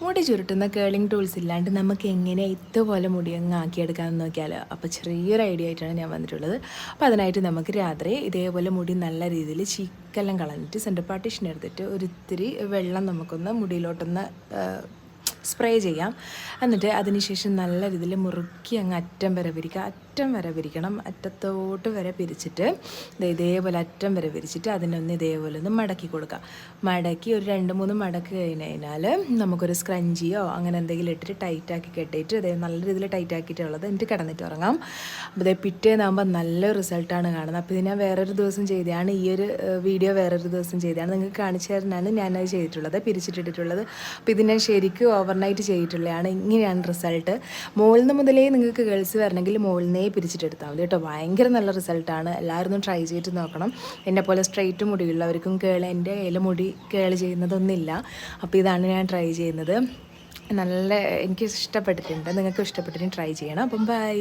മുടി ചുരുട്ടുന്ന curling tools ഇല്ലാണ്ട് നമുക്ക് എങ്ങനെ ഇതുപോലെ മുടി അങ്ങ് ആക്കിയെടുക്കാമെന്ന് നോക്കിയാലോ. അപ്പോൾ ചെറിയൊരു ഐഡിയ ആയിട്ടാണ് ഞാൻ വന്നിട്ടുള്ളത്. അപ്പോൾ അതിനായിട്ട് നമുക്ക് രാത്രി ഇതേപോലെ മുടി നല്ല രീതിയിൽ ചീക്കെല്ലാം കളഞ്ഞിട്ട് സെൻറ്റർ പാർട്ടീഷൻ എടുത്തിട്ട് ഒരിത്തിരി വെള്ളം നമുക്കൊന്ന് മുടിയിലോട്ടൊന്ന് സ്പ്രേ ചെയ്യാം. എന്നിട്ട് അതിനുശേഷം നല്ല രീതിയിൽ മുറുക്കി അങ്ങ് അറ്റം വരെ വിരിക്കുക. അറ്റം വരെ വിരിക്കണം, അറ്റത്തോട്ട് വരെ പിരിച്ചിട്ട് ഇതേപോലെ അറ്റം വരെ വിരിച്ചിട്ട് അതിനൊന്ന് ഇതേപോലെ ഒന്ന് മടക്കി കൊടുക്കുക. മടക്കി ഒരു 2-3 മടക്ക് കഴിഞ്ഞാൽ നമുക്കൊരു സ്ക്രഞ്ചിയോ അങ്ങനെ എന്തെങ്കിലും ഇട്ടിട്ട് ടൈറ്റാക്കി കെട്ടിയിട്ട് ഇതേ നല്ല രീതിയിൽ ടൈറ്റാക്കിയിട്ടുള്ളത് എന്നിട്ട് കിടന്നിട്ട് ഉറങ്ങാം. അപ്പോൾ ഇതേ പിറ്റേന്നാകുമ്പോൾ നല്ല റിസൾട്ടാണ് കാണുന്നത്. അപ്പോൾ ഇത് ഞാൻ വേറൊരു ദിവസം ചെയ്തതാണ്, ഈ ഒരു വീഡിയോ വേറൊരു ദിവസം ചെയ്തതാണ്, നിങ്ങൾക്ക് കാണിച്ചു തരാനാണ് ഞാനത് ചെയ്തിട്ടുള്ളത്, പിരിച്ചിട്ടിട്ടുള്ളത്. അപ്പോൾ ഇത് ഞാൻ ശരിക്കും ഓവർനൈറ്റ് ചെയ്തിട്ടുള്ളതാണ്. ഇങ്ങനെയാണ് റിസൾട്ട്. മുകളിൽ നിന്ന് മുതലേ നിങ്ങൾക്ക് ഗേൾസ് വരണമെങ്കിൽ മുകളിൽ നിന്നേ പിരിച്ചിട്ടെടുത്താൽ മതി കേട്ടോ. ഭയങ്കര നല്ല റിസൾട്ടാണ്. എല്ലാവരും ഒന്ന് ട്രൈ ചെയ്തിട്ട് നോക്കണം. എന്നെപ്പോലെ സ്ട്രെയിറ്റ് മുടിയുള്ളവർക്കും എൻ്റെ കയ്യിൽ മുടി കേൾ ചെയ്യുന്നതൊന്നുമില്ല. അപ്പോൾ ഇതാണ് ഞാൻ ട്രൈ ചെയ്യുന്നത്. നല്ല എനിക്ക് ഇഷ്ടപ്പെട്ടിട്ടുണ്ട്. നിങ്ങൾക്കും ഇഷ്ടപ്പെട്ടിട്ട് ട്രൈ ചെയ്യണം. അപ്പം ബൈ.